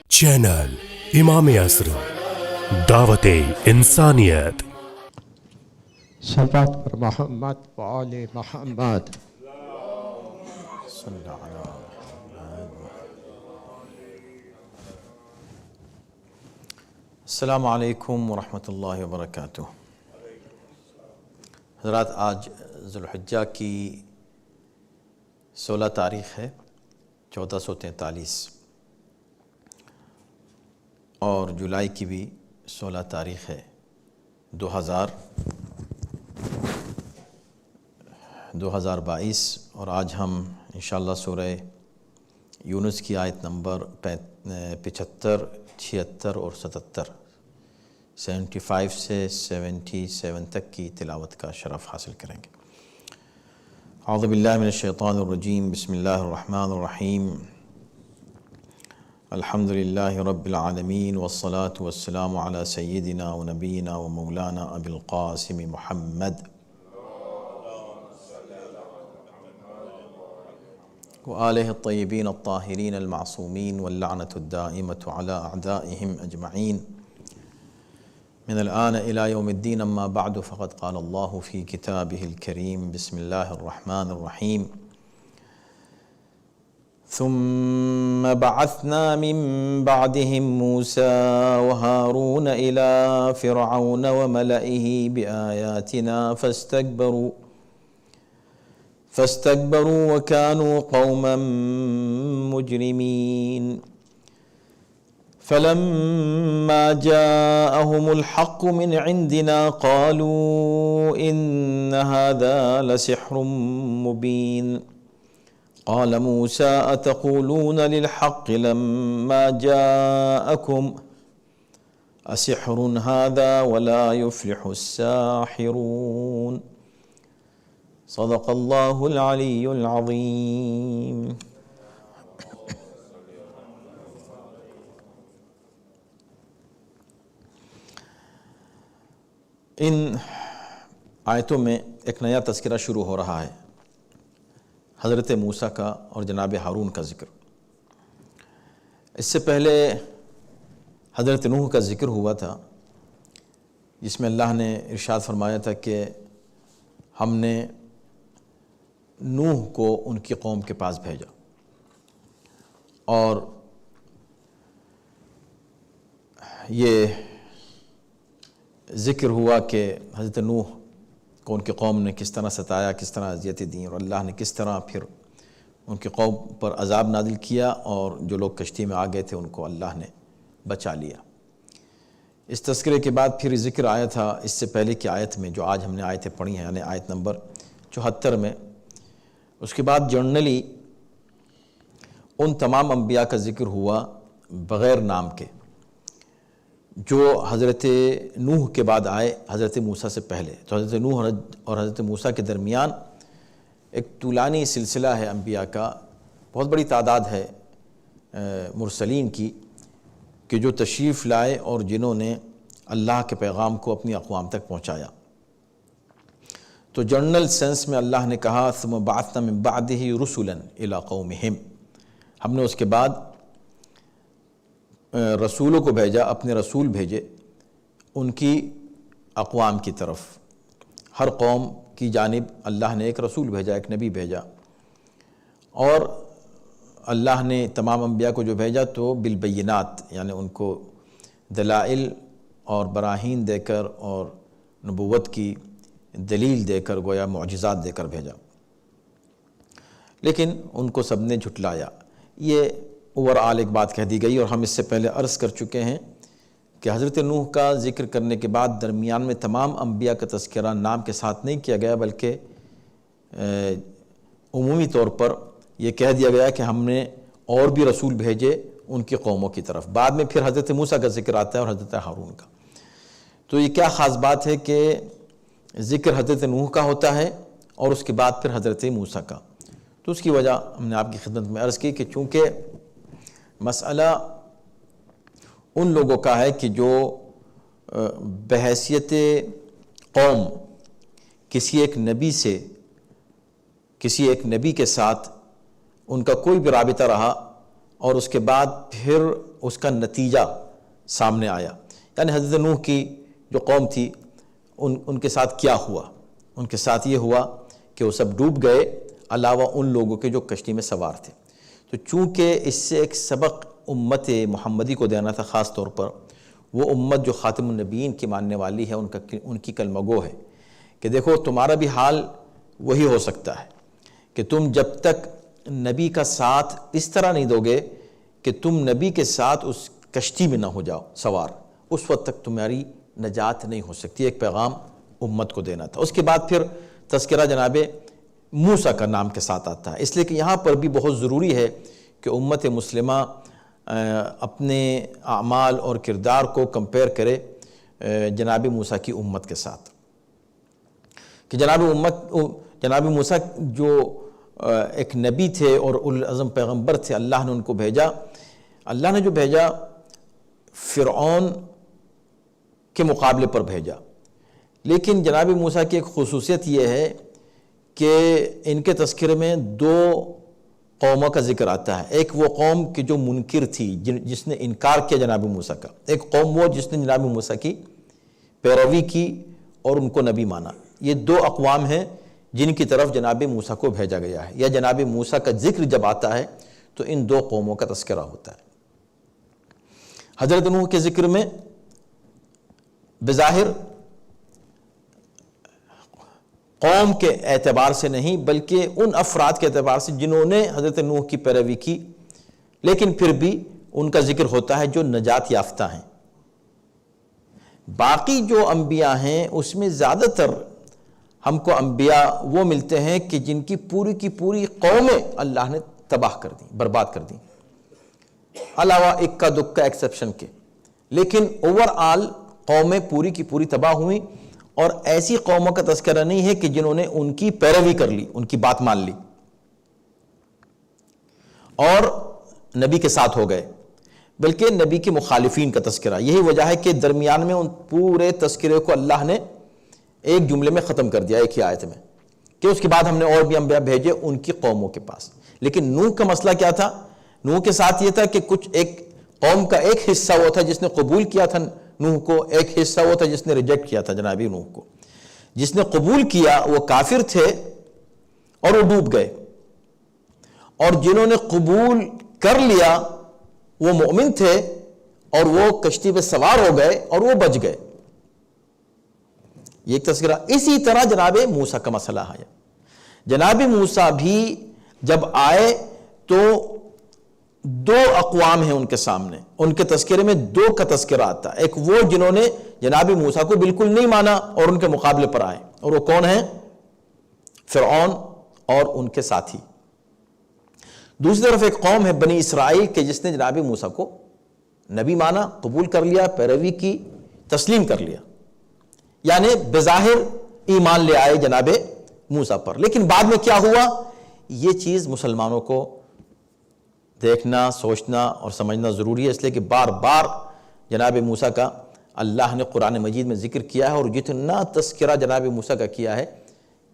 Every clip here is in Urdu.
چینل امام عصر، دعوت انسانیت۔ صلوات پر محمد و آل محمد صلی اللہ علیہ وسلم۔ السلام علیکم ورحمۃ اللہ وبرکاتہ۔ حضرات، آج ذو الحجہ کی 16 تاریخ ہے 1443، اور جولائی کی بھی 16 تاریخ ہے 2022، اور آج ہم انشاءاللہ سورہ یونس کی آیت نمبر 75، 76 اور 77، 75 سے 77 تک کی تلاوت کا شرف حاصل کریں گے۔ اعوذ باللہ من الشیطان الرجیم، بسم اللہ الرحمن الرحیم۔ الحمد للہ رب العالمین، والصلاة والسلام علی سیدنا و نبینا و مولانا ابی القاسم محمد وآلہ الطیبین الطاہرین المعصومین، واللعنۃ الدائمۃ علی اعدائہم اجمعین، من الآن الی یوم الدین، اما بعد، فقد قال اللہ فی کتابہ الکریم، بسم اللہ الرحمن الرحیم۔ ثم بعثنا من بعدهم موسى وهارون إلى فرعون وملئه بآياتنا فاستكبروا وكانوا قوما مجرمين، فلما جاءهم الحق من عندنا قالوا إن هذا لسحر مبين، قال موسى أتقولون للحق لما جاءكم أسحر هذا ولا يفلح الساحرون، صدق الله العلي العظيم۔ ان آیتوں میں ایک نیا تذکرہ شروع ہو رہا ہے، حضرت موسیٰ کا اور جناب ہارون کا ذکر۔ اس سے پہلے حضرت نوح کا ذکر ہوا تھا، جس میں اللہ نے ارشاد فرمایا تھا کہ ہم نے نوح کو ان کی قوم کے پاس بھیجا، اور یہ ذکر ہوا کہ حضرت نوح کو ان کی قوم نے کس طرح ستایا، کس طرح اذیتیں دیں، اور اللہ نے کس طرح پھر ان کی قوم پر عذاب نازل کیا، اور جو لوگ کشتی میں آ گئے تھے ان کو اللہ نے بچا لیا۔ اس تذکرے کے بعد پھر ذکر آیا تھا اس سے پہلے کی آیت میں، جو آج ہم نے آیتیں پڑھی ہیں، یعنی آیت نمبر 74 میں۔ اس کے بعد جنرلی ان تمام انبیاء کا ذکر ہوا بغیر نام کے، جو حضرت نوح کے بعد آئے حضرت موسیٰ سے پہلے۔ تو حضرت نوح اور حضرت موسیٰ کے درمیان ایک طولانی سلسلہ ہے انبیاء کا، بہت بڑی تعداد ہے مرسلین کی، کہ جو تشریف لائے اور جنہوں نے اللہ کے پیغام کو اپنی اقوام تک پہنچایا۔ تو جنرل سینس میں اللہ نے کہا ثم بعثنا من بعدہ رسلا الی قومہم، ہم نے اس کے بعد رسولوں کو بھیجا، اپنے رسول بھیجے ان کی اقوام کی طرف۔ ہر قوم کی جانب اللہ نے ایک رسول بھیجا، ایک نبی بھیجا، اور اللہ نے تمام انبیاء کو جو بھیجا تو بالبینات، یعنی ان کو دلائل اور براہین دے کر اور نبوت کی دلیل دے کر، گویا معجزات دے کر بھیجا، لیکن ان کو سب نے جھٹلایا۔ یہ اوورآل ایک بات کہہ دی گئی، اور ہم اس سے پہلے عرض کر چکے ہیں کہ حضرت نوح کا ذکر کرنے کے بعد درمیان میں تمام انبیاء کا تذکرہ نام کے ساتھ نہیں کیا گیا، بلکہ عمومی طور پر یہ کہہ دیا گیا کہ ہم نے اور بھی رسول بھیجے ان کی قوموں کی طرف۔ بعد میں پھر حضرت موسیٰ کا ذکر آتا ہے اور حضرت ہارون کا۔ تو یہ کیا خاص بات ہے کہ ذکر حضرت نوح کا ہوتا ہے اور اس کے بعد پھر حضرت موسیٰ کا؟ تو اس کی وجہ ہم نے آپ کی خدمت میں عرض کی کہ چونکہ مسئلہ ان لوگوں کا ہے کہ جو بحیثیت قوم کسی ایک نبی کے ساتھ ان کا کوئی بھی رابطہ رہا اور اس کے بعد پھر اس کا نتیجہ سامنے آیا، یعنی حضرت نوح کی جو قوم تھی ان کے ساتھ کیا ہوا؟ ان کے ساتھ یہ ہوا کہ وہ سب ڈوب گئے علاوہ ان لوگوں کے جو کشتی میں سوار تھے۔ تو چونکہ اس سے ایک سبق امت محمدی کو دینا تھا، خاص طور پر وہ امت جو خاتم النبیین کی ماننے والی ہے، ان کی کلمہ گو ہے، کہ دیکھو تمہارا بھی حال وہی ہو سکتا ہے کہ تم جب تک نبی کا ساتھ اس طرح نہیں دو گے کہ تم نبی کے ساتھ اس کشتی میں نہ ہو جاؤ سوار، اس وقت تک تمہاری نجات نہیں ہو سکتی۔ ایک پیغام امت کو دینا تھا۔ اس کے بعد پھر تذکرہ جناب موسیٰ کا نام کے ساتھ آتا ہے، اس لیے کہ یہاں پر بھی بہت ضروری ہے کہ امت مسلمہ اپنے اعمال اور کردار کو کمپیئر کرے جناب موسیٰ کی امت کے ساتھ، کہ جناب موسیٰ جو ایک نبی تھے اور اولو العزم پیغمبر تھے، اللہ نے ان کو بھیجا۔ اللہ نے جو بھیجا فرعون کے مقابلے پر بھیجا، لیکن جناب موسیٰ کی ایک خصوصیت یہ ہے کہ ان کے تذکرے میں دو قوموں کا ذکر آتا ہے۔ ایک وہ قوم کہ جو منکر تھی، جس نے انکار کیا جناب موسیٰ کا، ایک قوم وہ جس نے جناب موسیٰ کی پیروی کی اور ان کو نبی مانا۔ یہ دو اقوام ہیں جن کی طرف جناب موسیٰ کو بھیجا گیا ہے، یا جناب موسیٰ کا ذکر جب آتا ہے تو ان دو قوموں کا تذکرہ ہوتا ہے۔ حضرت نوح کے ذکر میں بظاہر قوم کے اعتبار سے نہیں بلکہ ان افراد کے اعتبار سے جنہوں نے حضرت نوح کی پیروی کی، لیکن پھر بھی ان کا ذکر ہوتا ہے جو نجات یافتہ ہیں۔ باقی جو انبیاء ہیں اس میں زیادہ تر ہم کو انبیاء وہ ملتے ہیں کہ جن کی پوری قومیں اللہ نے تباہ کر دیں، برباد کر دیں، علاوہ اکا دکا ایکسیپشن کے، لیکن اوور آل قومیں پوری کی پوری تباہ ہوئیں۔ اور ایسی قوموں کا تذکرہ نہیں ہے کہ جنہوں نے ان کی پیروی کر لی، ان کی بات مان لی اور نبی کے ساتھ ہو گئے، بلکہ نبی کے مخالفین کا تذکرہ۔ یہی وجہ ہے کہ درمیان میں ان پورے تذکرے کو اللہ نے ایک جملے میں ختم کر دیا، ایک ہی آیت میں، کہ اس کے بعد ہم نے اور بھی انبیاء بھیجے ان کی قوموں کے پاس۔ لیکن نوح کا مسئلہ کیا تھا؟ نوح کے ساتھ یہ تھا کہ کچھ ایک قوم کا ایک حصہ وہ تھا جس نے قبول کیا تھا نوح کو، ایک حصہ وہ تھا جس نے ریجیکٹ کیا تھا جناب نوح کو۔ جس نے قبول کیا وہ کافر تھے اور وہ ڈوب گئے، اور جنہوں نے قبول کر لیا وہ مومن تھے اور وہ کشتی پہ سوار ہو گئے اور وہ بچ گئے۔ یہ ایک تذکرہ۔ اسی طرح جناب موسیٰ کا مسئلہ ہے۔ جناب موسیٰ بھی جب آئے تو دو اقوام ہیں ان کے سامنے، ان کے تذکرے میں دو کا تذکرہ آتا ہے۔ ایک وہ جنہوں نے جناب موسیٰ کو بالکل نہیں مانا اور ان کے مقابلے پر آئے، اور وہ کون ہیں؟ فرعون اور ان کے ساتھی۔ دوسری طرف ایک قوم ہے بنی اسرائیل کہ جس نے جناب موسیٰ کو نبی مانا، قبول کر لیا، پیروی کی، تسلیم کر لیا، یعنی بظاہر ایمان لے آئے جناب موسیٰ پر۔ لیکن بعد میں کیا ہوا؟ یہ چیز مسلمانوں کو دیکھنا، سوچنا اور سمجھنا ضروری ہے، اس لیے کہ بار بار جناب موسیٰ کا اللہ نے قرآن مجید میں ذکر کیا ہے، اور جتنا تذکرہ جناب موسیٰ کا کیا ہے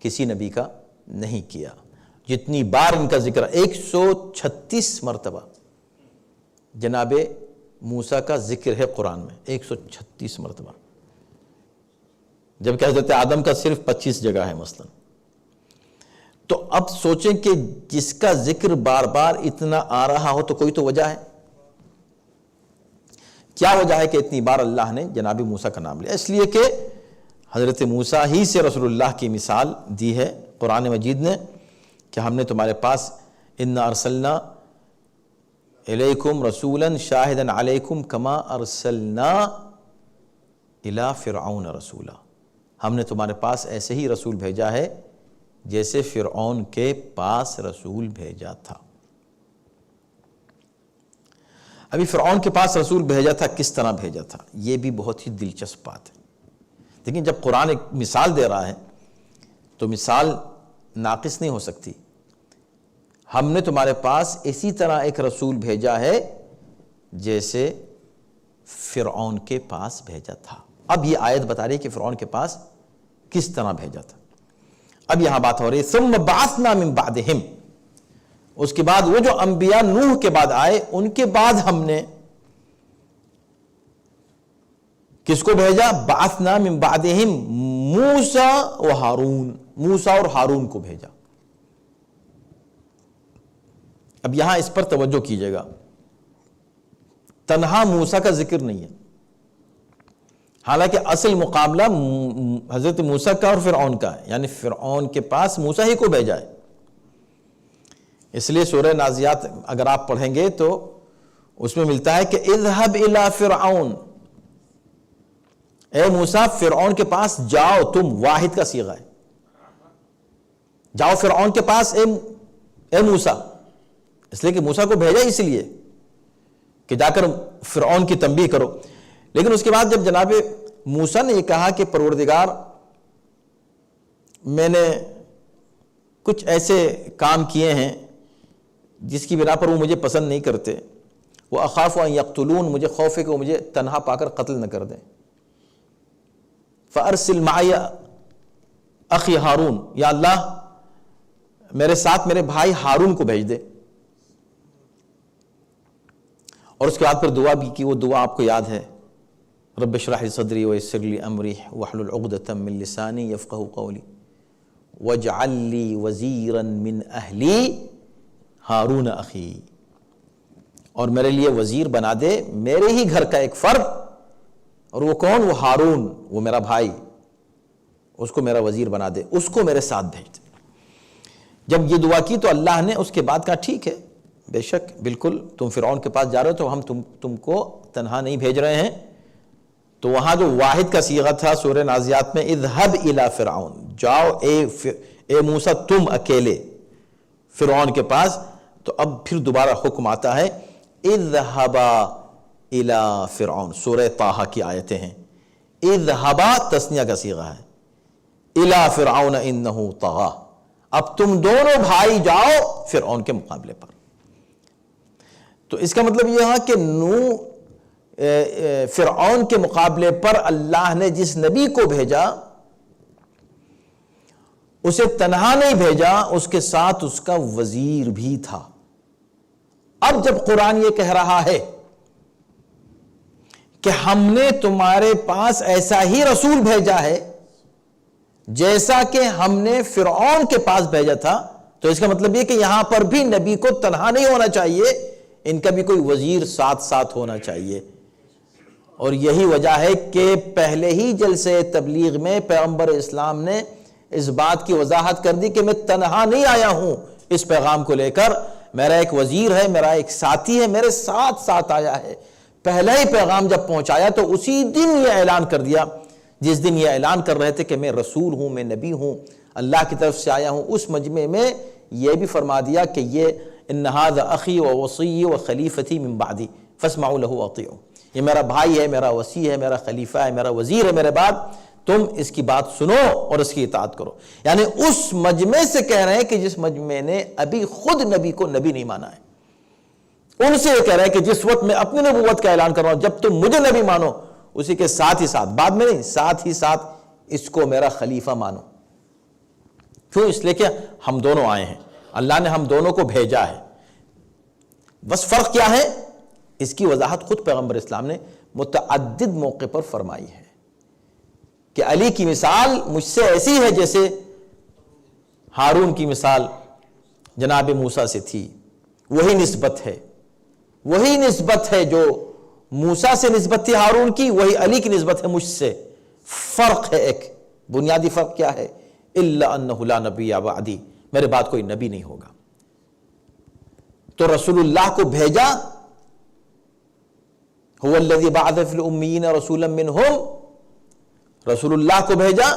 کسی نبی کا نہیں کیا۔ جتنی بار ان کا ذکر 136 مرتبہ جناب موسیٰ کا ذکر ہے قرآن میں، 136 مرتبہ، جبکہ حضرت آدم کا صرف 25 جگہ ہے مثلا۔ تو اب سوچیں کہ جس کا ذکر بار بار اتنا آ رہا ہو تو کوئی تو وجہ ہے۔ کیا وجہ ہے کہ اتنی بار اللہ نے جناب موسیٰ کا نام لیا؟ اس لیے کہ حضرت موسیٰ ہی سے رسول اللہ کی مثال دی ہے قرآن مجید نے کہ ہم نے تمہارے پاس اِنَّا أَرْسَلْنَا إِلَيْكُمْ رَسُولًا شَاهِدًا عَلَيْكُمْ كَمَا أَرْسَلْنَا إِلَى فِرْعَوْنَ رَسُولًا، ہم نے تمہارے پاس ایسے ہی رسول بھیجا ہے جیسے فرعون کے پاس رسول بھیجا تھا۔ ابھی فرعون کے پاس رسول بھیجا تھا، کس طرح بھیجا تھا؟ یہ بھی بہت ہی دلچسپ بات ہے۔ لیکن جب قرآن ایک مثال دے رہا ہے تو مثال ناقص نہیں ہو سکتی۔ ہم نے تمہارے پاس اسی طرح ایک رسول بھیجا ہے جیسے فرعون کے پاس بھیجا تھا۔ اب یہ آیت بتا رہی ہے کہ فرعون کے پاس کس طرح بھیجا تھا۔ اب یہاں بات ہو رہی ہے ثم بعثنا من بعدہم، اس کے بعد وہ جو انبیاء نوح کے بعد آئے ان کے بعد ہم نے کس کو بھیجا؟ بعثنا من بعدہم موسیٰ و ہارون، موسیٰ اور ہارون کو بھیجا۔ اب یہاں اس پر توجہ کیجئے گا، تنہا موسیٰ کا ذکر نہیں ہے، حالانکہ اصل مقابلہ حضرت موسیٰ کا اور فرعون کا ہے، یعنی فرعون کے پاس موسیٰ ہی کو بھیجا ہے۔ اس لیے سورہ نازعات اگر آپ پڑھیں گے تو اس میں ملتا ہے کہ اذهب الى فرعون، اے موسیٰ فرعون کے پاس جاؤ، تم واحد کا صیغہ ہے، جاؤ فرعون کے پاس اے موسیٰ، اس لیے کہ موسیٰ کو بھیجا اس لیے کہ جا کر فرعون کی تنبیہ کرو۔ لیکن اس کے بعد جب جناب موسیٰ نے یہ کہا کہ پروردگار میں نے کچھ ایسے کام کیے ہیں جس کی بنا پر وہ مجھے پسند نہیں کرتے، وہ اخاف ان یقتلون، مجھے خوف ہے کہ وہ مجھے تنہا پا کر قتل نہ کر دیں، فارسل معی اخی ہارون، یا اللہ میرے ساتھ میرے بھائی ہارون کو بھیج دے۔ اور اس کے بعد پھر دعا بھی کی، وہ دعا آپ کو یاد ہے، رب اشرح لی صدری ویسر لی امری واحلل عقدۃ من لسانی یفقہوا قولی واجعل لی وزیرا من اہلی ہارون اخی، اور میرے لیے وزیر بنا دے میرے ہی گھر کا ایک فرد، اور وہ کون؟ وہ ہارون، وہ میرا بھائی، اس کو میرا وزیر بنا دے، اس کو میرے ساتھ بھیج دے۔ جب یہ دعا کی تو اللہ نے اس کے بعد کہا ٹھیک ہے، بے شک بالکل تم فرعون کے پاس جا رہے ہو تو ہم تم کو تنہا نہیں بھیج رہے ہیں۔ تو وہاں جو واحد کا صیغہ تھا سورہ نازعات میں اذهب الى فرعون، جاؤ اے موسیٰ تم اکیلے فرعون کے پاس، تو اب پھر دوبارہ حکم آتا ہے اذهبا الى فرعون، سورہ طٰہٰ کی آیتیں ہیں، اذهبا تثنیہ کا صیغہ ہے، الى فرعون انه طغى، اب تم دونوں بھائی جاؤ فرعون کے مقابلے پر۔ تو اس کا مطلب یہ ہے کہ فرعون کے مقابلے پر اللہ نے جس نبی کو بھیجا اسے تنہا نہیں بھیجا، اس کے ساتھ اس کا وزیر بھی تھا۔ اب جب قرآن یہ کہہ رہا ہے کہ ہم نے تمہارے پاس ایسا ہی رسول بھیجا ہے جیسا کہ ہم نے فرعون کے پاس بھیجا تھا، تو اس کا مطلب یہ کہ یہاں پر بھی نبی کو تنہا نہیں ہونا چاہیے، ان کا بھی کوئی وزیر ساتھ ہونا چاہیے۔ اور یہی وجہ ہے کہ پہلے ہی جلسے تبلیغ میں پیغمبر اسلام نے اس بات کی وضاحت کر دی کہ میں تنہا نہیں آیا ہوں اس پیغام کو لے کر، میرا ایک وزیر ہے، میرا ایک ساتھی ہے، میرے ساتھ آیا ہے۔ پہلا ہی پیغام جب پہنچایا تو اسی دن یہ اعلان کر دیا، جس دن یہ اعلان کر رہے تھے کہ میں رسول ہوں، میں نبی ہوں، اللہ کی طرف سے آیا ہوں، اس مجمع میں یہ بھی فرما دیا کہ یہ ان ھذا اخی ووصی وخلیفتی من بعدی فاسمعوا له واطیعوا، یہ میرا بھائی ہے، میرا وصی ہے، میرا خلیفہ ہے، میرا وزیر ہے میرے بعد، تم اس کی بات سنو اور اس کی اطاعت کرو۔ یعنی اس مجمع سے کہہ رہے ہیں کہ جس مجمع نے ابھی خود نبی کو نبی نہیں مانا ہے، ان سے یہ کہہ رہے ہیں کہ جس وقت میں اپنی نبوت کا اعلان کر رہا ہوں، جب تم مجھے نبی مانو، اسی کے ساتھ ہی ساتھ، بعد میں نہیں، ساتھ ہی ساتھ اس کو میرا خلیفہ مانو۔ کیوں؟ اس لیے کہ ہم دونوں آئے ہیں، اللہ نے ہم دونوں کو بھیجا ہے۔ بس فرق کیا ہے؟ اس کی وضاحت خود پیغمبر اسلام نے متعدد موقع پر فرمائی ہے کہ علی کی مثال مجھ سے ایسی ہے جیسے ہارون کی مثال جناب موسیٰ سے تھی، وہی نسبت ہے جو موسیٰ سے نسبت تھی ہارون کی، وہی علی کی نسبت ہے مجھ سے۔ فرق ہے، ایک بنیادی فرق کیا ہے؟ الا انہ لا نبی بعدی، میرے بعد کوئی نبی نہیں ہوگا۔ تو رسول اللہ کو بھیجا، هو الذی بعث فی الامیین رسولا منہم، رسول اللہ کو بھیجا،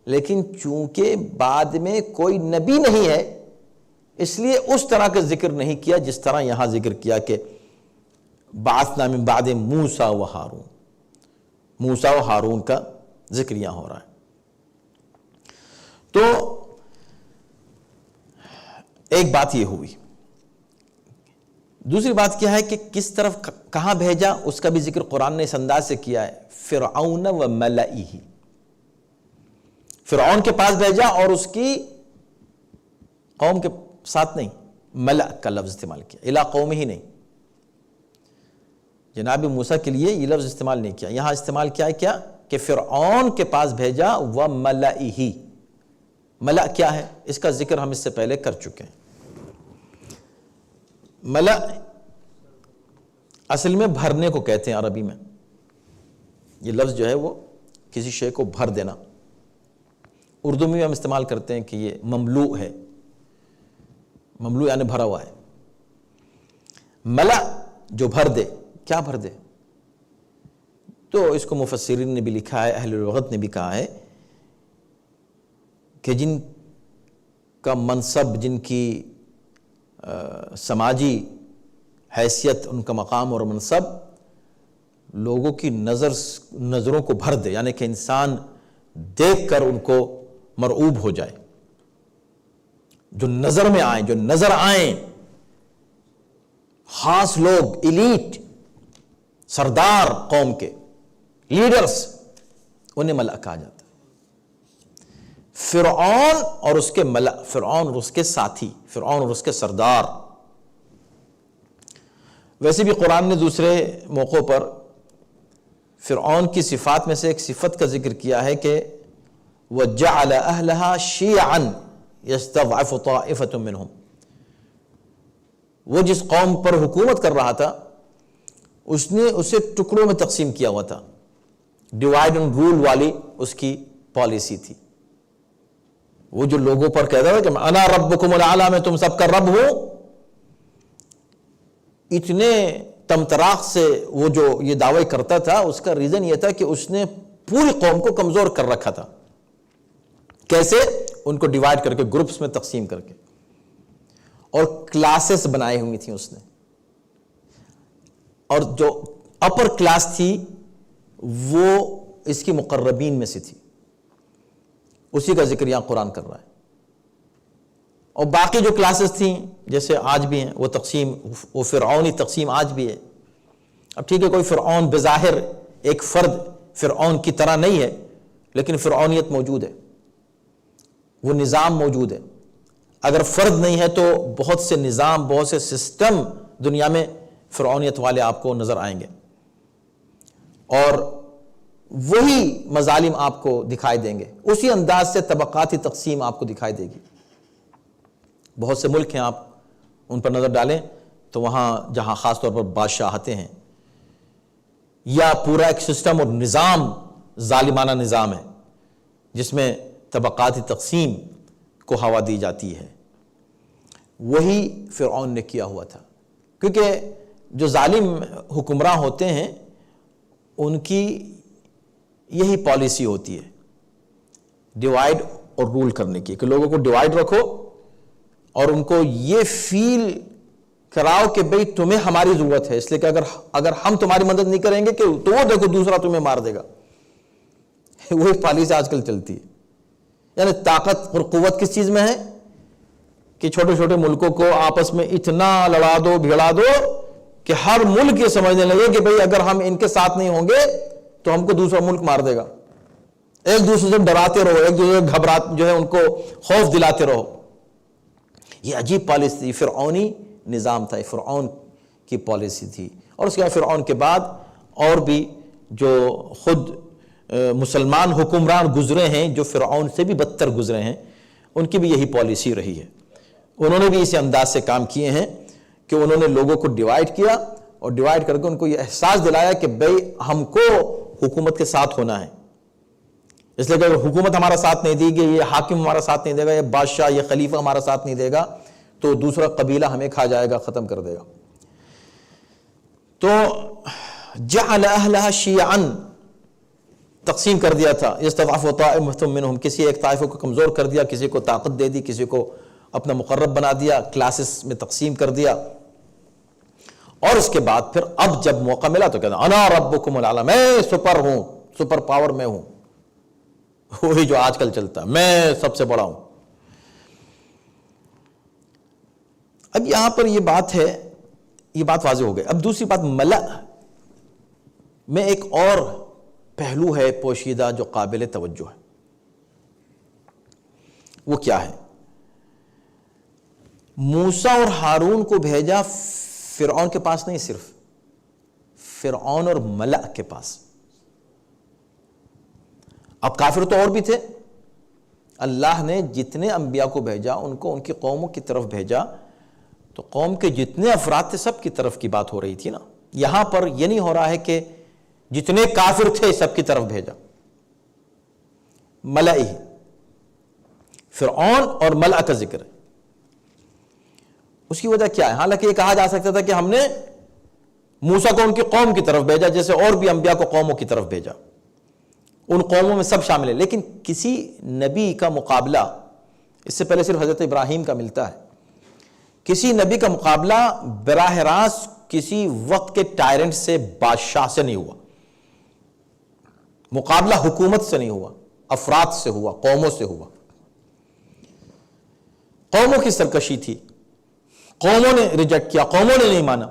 لیکن چونکہ بعد میں کوئی نبی نہیں ہے اس لیے اس طرح کا ذکر نہیں کیا جس طرح یہاں ذکر کیا کہ بعثنا من بعد موسیٰ و ہارون، موسیٰ و ہارون کا ذکر یہاں ہو رہا ہے۔ تو ایک بات یہ ہوئی، دوسری بات کیا ہے کہ کس طرف کہاں بھیجا، اس کا بھی ذکر قرآن نے اس انداز سے کیا ہے، فرعون و ملئہ، فرعون کے پاس بھیجا اور اس کی قوم کے ساتھ نہیں، ملأ کا لفظ استعمال کیا، الی قوم ہی نہیں، جناب موسیٰ کے لیے یہ لفظ استعمال نہیں کیا، یہاں استعمال کیا ہے کیا کہ فرعون کے پاس بھیجا و ملئہ۔ ملأ کیا ہے اس کا ذکر ہم اس سے پہلے کر چکے ہیں۔ ملأ اصل میں بھرنے کو کہتے ہیں عربی میں، یہ لفظ جو ہے وہ کسی شے کو بھر دینا، اردو میں ہم استعمال کرتے ہیں کہ یہ مملوء ہے، مملوء یعنی بھرا ہوا ہے۔ ملأ جو بھر دے، کیا بھر دے؟ تو اس کو مفسرین نے بھی لکھا ہے، اہل لغت نے بھی کہا ہے کہ جن کا منصب، جن کی سماجی حیثیت، ان کا مقام اور منصب لوگوں کی نظروں کو بھر دے، یعنی کہ انسان دیکھ کر ان کو مرعوب ہو جائے، جو نظر میں آئیں، جو نظر آئیں، خاص لوگ، ایلیٹ، سردار قوم کے لیڈرز، انہیں ملأ کہا جاتا ہے۔ فرعون اور اس کے ملأ، فرعون اور اس کے ساتھی، فرعون اور اس کے سردار۔ ویسے بھی قرآن نے دوسرے موقعوں پر فرعون کی صفات میں سے ایک صفت کا ذکر کیا ہے کہ وَجَعَلَ أَهْلَهَا شِيَعًا يَسْتَضْعَفُ طَائِفَةٌ مِّنْهُمْ، وہ جس قوم پر حکومت کر رہا تھا اس نے اسے ٹکڑوں میں تقسیم کیا ہوا تھا، ڈیوائڈ اینڈ رول والی اس کی پالیسی تھی۔ وہ جو لوگوں پر کہتا تھا کہ انا ربکم الاعلی، میں تم سب کا رب ہوں، اتنے تمتراق سے وہ جو یہ دعوی کرتا تھا، اس کا ریزن یہ تھا کہ اس نے پوری قوم کو کمزور کر رکھا تھا۔ کیسے؟ ان کو ڈیوائڈ کر کے، گروپس میں تقسیم کر کے، اور کلاسز بنائی ہوئی تھیں اس نے، اور جو اپر کلاس تھی وہ اس کی مقربین میں سے تھی، اسی کا ذکر یہاں قرآن کر رہا ہے۔ اور باقی جو کلاسز تھیں جیسے آج بھی ہیں، وہ تقسیم، وہ فرعونی تقسیم آج بھی ہے۔ اب ٹھیک ہے، کوئی فرعون بظاہر ایک فرد فرعون کی طرح نہیں ہے، لیکن فرعونیت موجود ہے، وہ نظام موجود ہے۔ اگر فرد نہیں ہے تو بہت سے نظام، بہت سے سسٹم دنیا میں فرعونیت والے آپ کو نظر آئیں گے، اور وہی مظالم آپ کو دکھائی دیں گے، اسی انداز سے طبقاتی تقسیم آپ کو دکھائی دے گی۔ بہت سے ملک ہیں، آپ ان پر نظر ڈالیں تو وہاں جہاں خاص طور پر بادشاہتیں ہیں یا پورا ایک سسٹم اور نظام ظالمانہ نظام ہے جس میں طبقاتی تقسیم کو ہوا دی جاتی ہے، وہی فرعون نے کیا ہوا تھا۔ کیونکہ جو ظالم حکمراں ہوتے ہیں ان کی یہی پالیسی ہوتی ہے، ڈیوائڈ اور رول کرنے کی، کہ لوگوں کو ڈیوائڈ رکھو اور ان کو یہ فیل کراؤ کہ بھئی تمہیں ہماری ضرورت ہے، اس لیے کہ اگر ہم تمہاری مدد نہیں کریں گے کہ تو وہ دیکھو دوسرا تمہیں مار دے گا۔ وہی پالیسی آج کل چلتی ہے۔ یعنی طاقت اور قوت کس چیز میں ہے کہ چھوٹے چھوٹے ملکوں کو آپس میں اتنا لڑا دو، بھیڑا دو کہ ہر ملک یہ سمجھنے لگے کہ بھئی اگر ہم ان کے ساتھ نہیں ہوں گے تو ہم کو دوسرا ملک مار دے گا۔ ایک دوسرے سے ڈراتے رہو، ایک دوسرے سے گھبراتے، جو ہے ان کو خوف دلاتے رہو۔ یہ عجیب پالیسی تھی، فرعونی نظام تھا، فرعون کی پالیسی تھی۔ اور اس کے بعد فرعون کے بعد اور بھی جو خود مسلمان حکمران گزرے ہیں، جو فرعون سے بھی بدتر گزرے ہیں، ان کی بھی یہی پالیسی رہی ہے۔ انہوں نے بھی اسی انداز سے کام کیے ہیں کہ انہوں نے لوگوں کو ڈیوائڈ کیا، اور ڈیوائڈ کر کے ان کو یہ احساس دلایا کہ بھئی ہم کو حکومت کے ساتھ ہونا ہے، اس لیے کہ اگر حکومت ہمارا ساتھ نہیں دے گی، یہ حاکم ہمارا ساتھ نہیں دے گا، یہ بادشاہ، یہ خلیفہ ہمارا ساتھ نہیں دے گا، تو دوسرا قبیلہ ہمیں کھا جائے گا، ختم کر دے گا۔ تو جعل اہلها شیعا، تقسیم کر دیا تھا، یستضعف طائفۃ منہم، کسی ایک طائفہ کو کمزور کر دیا، کسی کو طاقت دے دی، کسی کو اپنا مقرب بنا دیا، کلاسز میں تقسیم کر دیا۔ اور اس کے بعد پھر اب جب موقع ملا تو کہتا انا ربکم الاعلی، میں سپر ہوں، سپر پاور میں ہوں، وہی جو آج کل چلتا ہے، میں سب سے بڑا ہوں۔ اب یہاں پر یہ بات ہے، یہ بات واضح ہو گئی۔ اب دوسری بات، ملأ میں ایک اور پہلو ہے پوشیدہ جو قابل توجہ ہے۔ وہ کیا ہے؟ موسیٰ اور ہارون کو بھیجا فرعون کے پاس نہیں، صرف فرعون اور ملأ کے پاس. اب کافر تو اور بھی تھے. اللہ نے جتنے انبیاء کو بھیجا ان کو ان کی قوموں کی طرف بھیجا، تو قوم کے جتنے افراد تھے سب کی طرف کی بات ہو رہی تھی نا. یہاں پر یہ نہیں ہو رہا ہے کہ جتنے کافر تھے سب کی طرف بھیجا، ملئی فرعون اور ملأ کا ذکر ہے. اس کی وجہ کیا ہے؟ حالانکہ یہ کہا جا سکتا تھا کہ ہم نے موسیٰ کو ان کی قوم کی طرف بھیجا، جیسے اور بھی انبیاء کو قوموں کی طرف بھیجا، ان قوموں میں سب شامل ہیں. لیکن کسی نبی کا مقابلہ اس سے پہلے صرف حضرت ابراہیم کا ملتا ہے. کسی نبی کا مقابلہ براہ راست کسی وقت کے ٹائرنٹ سے، بادشاہ سے نہیں ہوا. مقابلہ حکومت سے نہیں ہوا، افراد سے ہوا، قوموں سے ہوا. قوموں کی سرکشی تھی، قوموں نے ریجیکٹ کیا، قوموں نے نہیں مانا.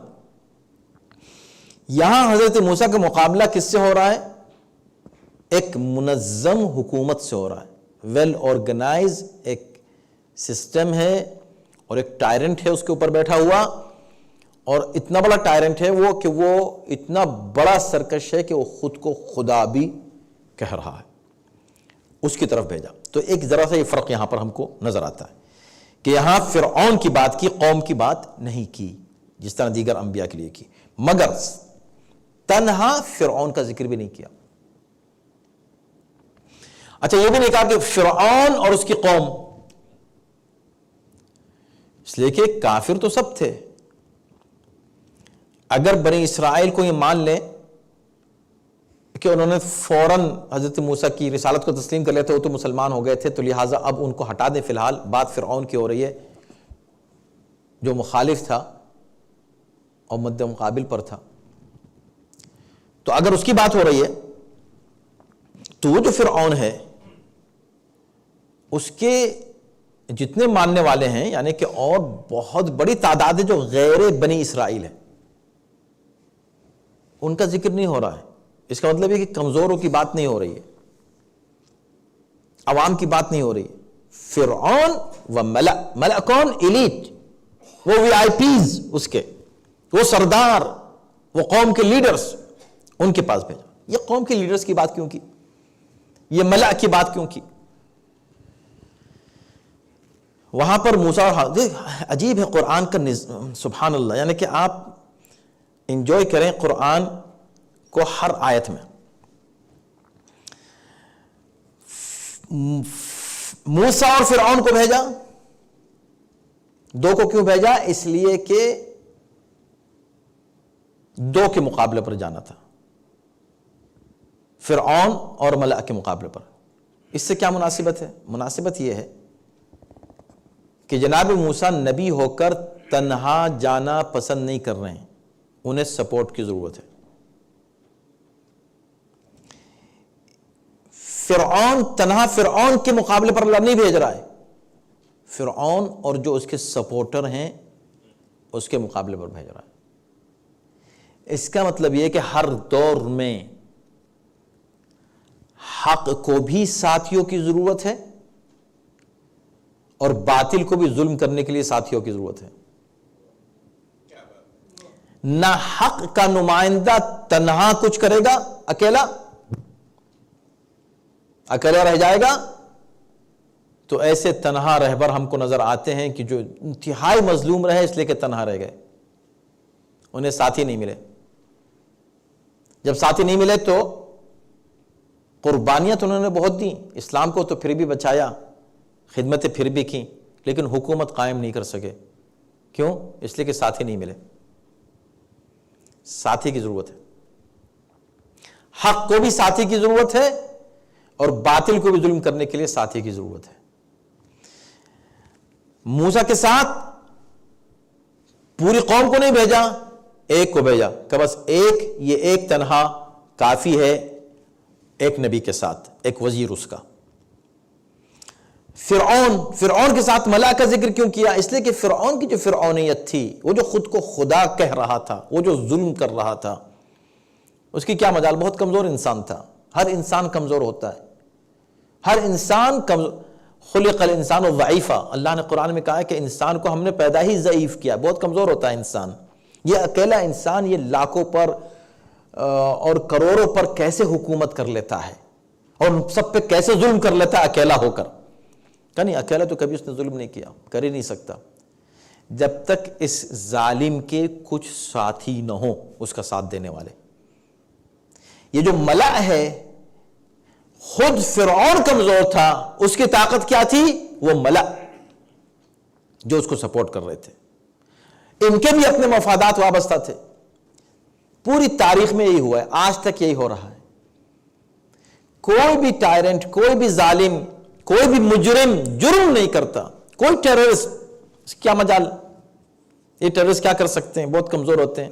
یہاں حضرت موسیٰ کا مقابلہ کس سے ہو رہا ہے؟ ایک منظم حکومت سے ہو رہا ہے. ویل آرگنائز ایک سسٹم ہے اور ایک ٹائرنٹ ہے اس کے اوپر بیٹھا ہوا، اور اتنا بڑا ٹائرنٹ ہے وہ کہ وہ اتنا بڑا سرکش ہے کہ وہ خود کو خدا بھی کہہ رہا ہے. اس کی طرف بھیجا. تو ایک ذرا سا یہ فرق یہاں پر ہم کو نظر آتا ہے کہ یہاں فرعون کی بات کی، قوم کی بات نہیں کی جس طرح دیگر انبیاء کے لیے کی، مگر تنہا فرعون کا ذکر بھی نہیں کیا. اچھا یہ بھی نہیں کہا کہ فرعون اور اس کی قوم، اس لیے کہ کافر تو سب تھے. اگر بنی اسرائیل کو یہ مان لیں کہ انہوں نے فوراً حضرت موسیٰ کی رسالت کو تسلیم کر لیا تھا، وہ تو مسلمان ہو گئے تھے، تو لہٰذا اب ان کو ہٹا دیں. فی الحال بات فرعون کی ہو رہی ہے جو مخالف تھا اور مد مقابل پر تھا. تو اگر اس کی بات ہو رہی ہے تو وہ جو فرعون ہے اس کے جتنے ماننے والے ہیں، یعنی کہ اور بہت بڑی تعداد ہے جو غیر بنی اسرائیل ہے، ان کا ذکر نہیں ہو رہا ہے. اس کا مطلب ہے کہ کمزوروں کی بات نہیں ہو رہی ہے، عوام کی بات نہیں ہو رہی ہے. فرعون و ملأ. ملأ کون؟ ایلیٹ، وہ وی آئی پیز، اس کے وہ سردار، وہ قوم کے لیڈرز، ان کے پاس بھیجا. یہ قوم کے لیڈرز کی بات کیوں کی؟ یہ ملأ کی بات کیوں کی؟ وہاں پر موسیٰ عجیب ہے قرآن کا سبحان اللہ. یعنی کہ آپ انجوائے کریں قرآن کو ہر آیت میں. موسیٰ اور فرعون کو بھیجا، دو کو کیوں بھیجا؟ اس لیے کہ دو کے مقابلے پر جانا تھا، فرعون اور ملأ کے مقابلے پر. اس سے کیا مناسبت ہے؟ مناسبت یہ ہے کہ جناب موسیٰ نبی ہو کر تنہا جانا پسند نہیں کر رہے ہیں، انہیں سپورٹ کی ضرورت ہے. فرعون تنہا فرعون کے مقابلے پر اللہ نہیں بھیج رہا ہے، فرعون اور جو اس کے سپورٹر ہیں اس کے مقابلے پر بھیج رہا ہے. اس کا مطلب یہ کہ ہر دور میں حق کو بھی ساتھیوں کی ضرورت ہے اور باطل کو بھی ظلم کرنے کے لیے ساتھیوں کی ضرورت ہے. نہ حق کا نمائندہ تنہا کچھ کرے گا، اکیلا رہ جائے گا. تو ایسے تنہا رہبر ہم کو نظر آتے ہیں کہ جو انتہائی مظلوم رہے اس لیے کہ تنہا رہ گئے، انہیں ساتھی نہیں ملے. جب ساتھی نہیں ملے تو قربانیاں تو انہوں نے بہت دیں، اسلام کو تو پھر بھی بچایا، خدمتیں پھر بھی کی، لیکن حکومت قائم نہیں کر سکے. کیوں؟ اس لیے کہ ساتھی نہیں ملے. ساتھی کی ضرورت ہے، حق کو بھی ساتھی کی ضرورت ہے اور باطل کو بھی ظلم کرنے کے لیے ساتھی کی ضرورت ہے. موسیٰ کے ساتھ پوری قوم کو نہیں بھیجا، ایک کو بھیجا کہ بس ایک، یہ ایک تنہا کافی ہے ایک نبی کے ساتھ، ایک وزیر اس کا. فرعون کے ساتھ ملأ کا ذکر کیوں کیا؟ اس لیے کہ فرعون کی جو فرعونیت تھی، وہ جو خود کو خدا کہہ رہا تھا، وہ جو ظلم کر رہا تھا، اس کی کیا مجال؟ بہت کمزور انسان تھا. ہر انسان کمزور ہوتا ہے، ہر انسان خلق الانسان ضعیفا، اللہ نے قرآن میں کہا ہے کہ انسان کو ہم نے پیدا ہی ضعیف کیا، بہت کمزور ہوتا ہے انسان۔ یہ اکیلا انسان یہ لاکھوں پر اور کروڑوں پر کیسے حکومت کر لیتا ہے اور سب پہ کیسے ظلم کر لیتا ہے اکیلا ہو کر؟ کہ نہیں، اکیلا تو کبھی اس نے ظلم نہیں کیا، کر ہی نہیں سکتا جب تک اس ظالم کے کچھ ساتھی نہ ہوں، اس کا ساتھ دینے والے۔ یہ جو ملأ ہے، خود فرعون کمزور تھا، اس کی طاقت کیا تھی؟ وہ ملأ جو اس کو سپورٹ کر رہے تھے، ان کے بھی اپنے مفادات وابستہ تھے۔ پوری تاریخ میں یہی ہوا ہے، آج تک یہی ہو رہا ہے۔ کوئی بھی ٹائرنٹ، کوئی بھی ظالم، کوئی بھی مجرم جرم نہیں کرتا، کوئی ٹیررسٹ کیا مجال، یہ ٹیررسٹ کیا کر سکتے ہیں؟ بہت کمزور ہوتے ہیں،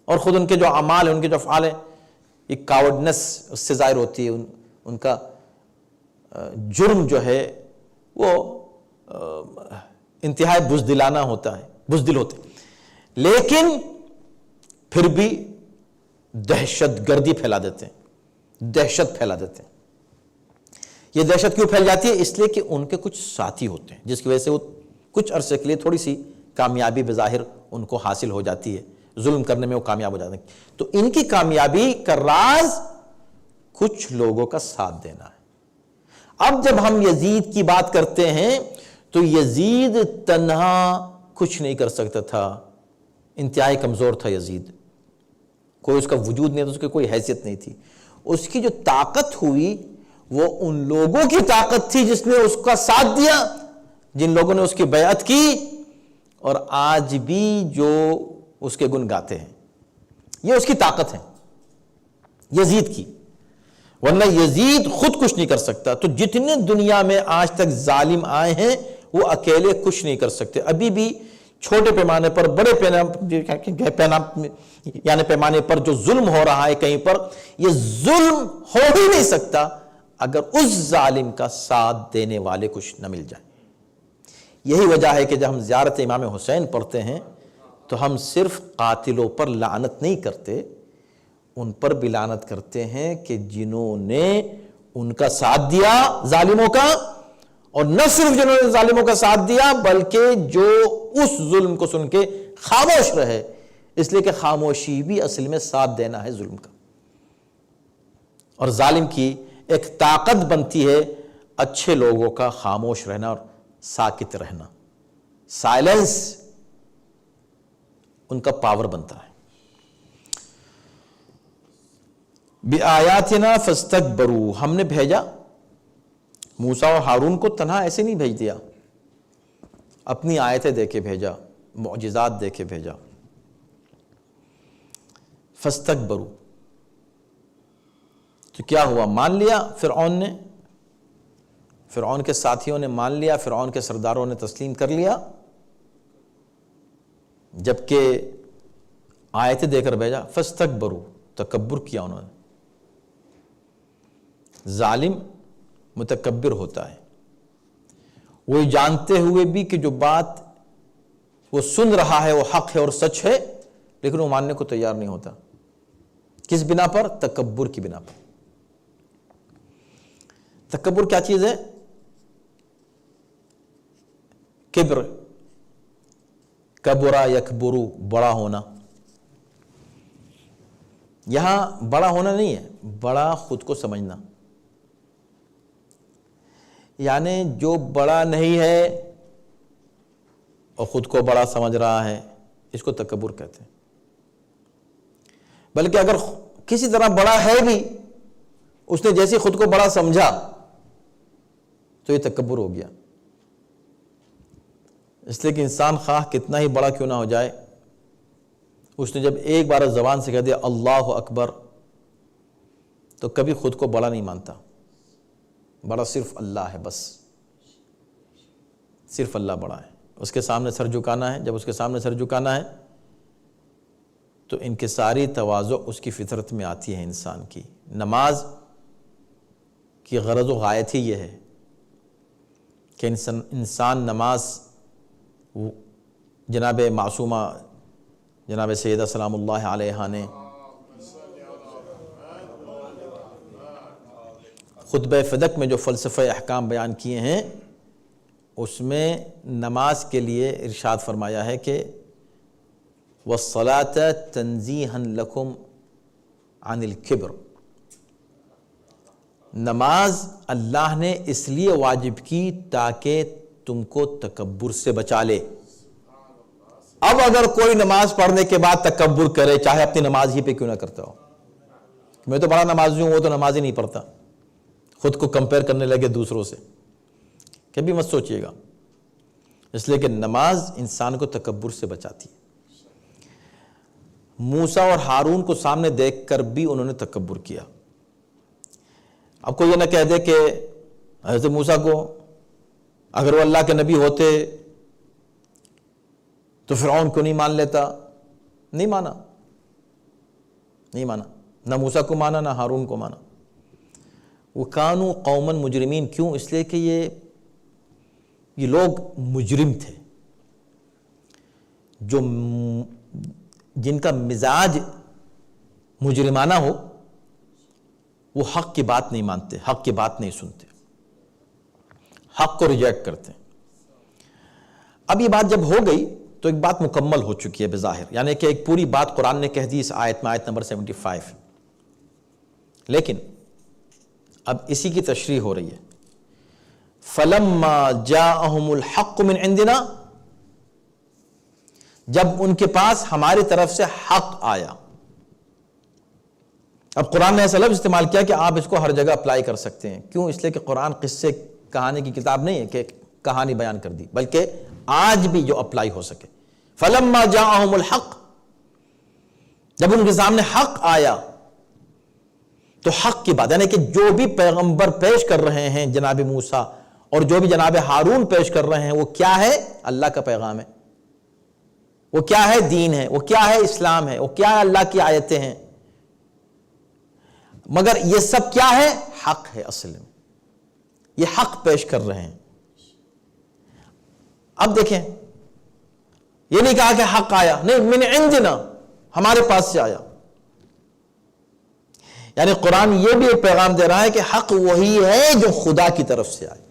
اور خود ان کے جو اعمال ہیں، ان کے جو افعال ہیں، یہ کاورڈنس اس سے ظاہر ہوتی ہے، ان کا جرم جو ہے وہ انتہائی بزدلانہ ہوتا ہے، بزدل ہوتے ہیں، لیکن پھر بھی دہشت گردی پھیلا دیتے ہیں، دہشت پھیلا دیتے ہیں۔ یہ دہشت کیوں پھیل جاتی ہے؟ اس لیے کہ ان کے کچھ ساتھی ہوتے ہیں، جس کی وجہ سے وہ کچھ عرصے کے لیے تھوڑی سی کامیابی بظاہر ان کو حاصل ہو جاتی ہے، ظلم کرنے میں وہ کامیاب ہو جاتے ہیں۔ تو ان کی کامیابی کا راز کچھ لوگوں کا ساتھ دینا ہے۔ اب جب ہم یزید کی بات کرتے ہیں تو یزید تنہا کچھ نہیں کر سکتا تھا، انتہائی کمزور تھا یزید، کوئی اس کا وجود نہیں تھا، اس کی کوئی حیثیت نہیں تھی۔ اس کی جو طاقت ہوئی وہ ان لوگوں کی طاقت تھی جس نے اس کا ساتھ دیا، جن لوگوں نے اس کی بیعت کی، اور آج بھی جو اس کے گن گاتے ہیں، یہ اس کی طاقت ہے یزید کی، ورنہ یزید خود کچھ نہیں کر سکتا۔ تو جتنے دنیا میں آج تک ظالم آئے ہیں وہ اکیلے کچھ نہیں کر سکتے۔ ابھی بھی چھوٹے پیمانے پر، بڑے پیمانے پر جو ظلم ہو رہا ہے کہیں پر، یہ ظلم ہو ہی نہیں سکتا اگر اس ظالم کا ساتھ دینے والے کچھ نہ مل جائیں۔ یہی وجہ ہے کہ جب ہم زیارت امام حسین پڑھتے ہیں تو ہم صرف قاتلوں پر لعنت نہیں کرتے، ان پر بھی لعنت کرتے ہیں کہ جنہوں نے ان کا ساتھ دیا ظالموں کا، اور نہ صرف جنہوں نے ظالموں کا ساتھ دیا بلکہ جو اس ظلم کو سن کے خاموش رہے، اس لیے کہ خاموشی بھی اصل میں ساتھ دینا ہے ظلم کا۔ اور ظالم کی ایک طاقت بنتی ہے اچھے لوگوں کا خاموش رہنا اور ساکت رہنا، سائلنس ان کا پاور بنتا ہے۔ بِآیاتنا فاستکبروا، ہم نے بھیجا موسیٰ اور ہارون کو تنہا ایسے نہیں بھیج دیا، اپنی آیتیں دے کے بھیجا، معجزات دے کے بھیجا۔ فاستکبروا، تو کیا ہوا؟ مان لیا فرعون نے، فرعون کے ساتھیوں نے مان لیا، فرعون کے سرداروں نے تسلیم کر لیا، جبکہ آیتیں دے کر بھیجا۔ فاستکبروا، تکبر کیا انہوں نے۔ ظالم متکبر ہوتا ہے، وہ جانتے ہوئے بھی کہ جو بات وہ سن رہا ہے وہ حق ہے اور سچ ہے، لیکن وہ ماننے کو تیار نہیں ہوتا۔ کس بنا پر؟ تکبر کی بنا پر۔ تکبر کیا چیز ہے؟ کبر، کبرا یکبرو، بڑا ہونا۔ یہاں بڑا ہونا نہیں ہے، بڑا خود کو سمجھنا، یعنی جو بڑا نہیں ہے اور خود کو بڑا سمجھ رہا ہے، اس کو تکبر کہتے ہیں۔ بلکہ اگر کسی طرح بڑا ہے بھی، اس نے جیسے خود کو بڑا سمجھا تو یہ تکبر ہو گیا۔ اس لیے کہ انسان خواہ کتنا ہی بڑا کیوں نہ ہو جائے، اس نے جب ایک بار زبان سے کہہ دیا اللہ اکبر تو کبھی خود کو بڑا نہیں مانتا۔ بڑا صرف اللہ ہے، بس صرف اللہ بڑا ہے، اس کے سامنے سر جھکانا ہے۔ جب اس کے سامنے سر جھکانا ہے تو انکساری تواضع اس کی فطرت میں آتی ہے انسان کی۔ نماز کی غرض و غایت ہی یہ ہے کہ انسان نماز جناب معصومہ جناب سیدہ سلام اللہ علیہا نے خطبہ فدق میں جو فلسفہ احکام بیان کیے ہیں اس میں نماز کے لیے ارشاد فرمایا ہے کہ وَالصَّلَاةَ تَنزِيهًا لَكُمْ عَنِ الْكِبْرِ، نماز اللہ نے اس لیے واجب کی تاکہ تم کو تکبر سے بچا لے۔ اب اگر کوئی نماز پڑھنے کے بعد تکبر کرے، چاہے اپنی نماز ہی پہ کیوں نہ کرتا ہو، میں تو بڑا نمازی ہوں، وہ تو نماز ہی نہیں پڑھتا، خود کو کمپیئر کرنے لگے دوسروں سے، کبھی مت سوچئے گا، اس لیے کہ نماز انسان کو تکبر سے بچاتی ہے۔ موسیٰ اور ہارون کو سامنے دیکھ کر بھی انہوں نے تکبر کیا۔ اب کوئی یہ نہ کہہ دے کہ حضرت موسیٰ کو اگر وہ اللہ کے نبی ہوتے تو فرعون کو نہیں مان لیتا، نہیں مانا، نہ موسیٰ کو مانا نہ ہارون کو مانا۔ وَكَانُوا قَوْمًا مُجْرِمِينَ، کیوں؟ اس لیے کہ یہ لوگ مجرم تھے، جن کا مزاج مجرمانہ ہو وہ حق کی بات نہیں مانتے، حق کی بات نہیں سنتے، حق کو ریجیکٹ کرتے ہیں۔ اب یہ بات جب ہو گئی تو ایک بات مکمل ہو چکی ہے بظاہر، یعنی کہ ایک پوری بات قرآن نے کہہ دی اس آیت میں، آیت نمبر 75۔ لیکن اب اسی کی تشریح ہو رہی ہے۔ فَلَمَّا جَاءَهُمُ الْحَقُّ مِنْ عِنْدِنَا، جب ان کے پاس ہماری طرف سے حق آیا۔ اب قرآن نے ایسا لفظ استعمال کیا کہ آپ اس کو ہر جگہ اپلائی کر سکتے ہیں، کیوں؟ اس لیے کہ قرآن قصے کہانی کی کتاب نہیں ہے کہ کہانی بیان کر دی، بلکہ آج بھی جو اپلائی ہو سکے۔ فَلَمَّا جَاءَهُمُ الْحَقُّ، جب ان کے سامنے حق آیا تو حق کی بات، یعنی کہ جو بھی پیغمبر پیش کر رہے ہیں جناب موسیٰ اور جو بھی جناب ہارون پیش کر رہے ہیں، وہ کیا ہے؟ اللہ کا پیغام ہے، وہ کیا ہے؟ دین ہے، وہ کیا ہے؟ اسلام ہے، وہ کیا ہے؟ اللہ کی آیتیں ہیں۔ مگر یہ سب کیا ہے؟ حق ہے، اصل میں یہ حق پیش کر رہے ہیں۔ اب دیکھیں، یہ نہیں کہا کہ حق آیا، نہیں، من عندنا، ہمارے پاس سے آیا۔ یعنی قرآن یہ بھی ایک پیغام دے رہا ہے کہ حق وہی ہے جو خدا کی طرف سے آئے،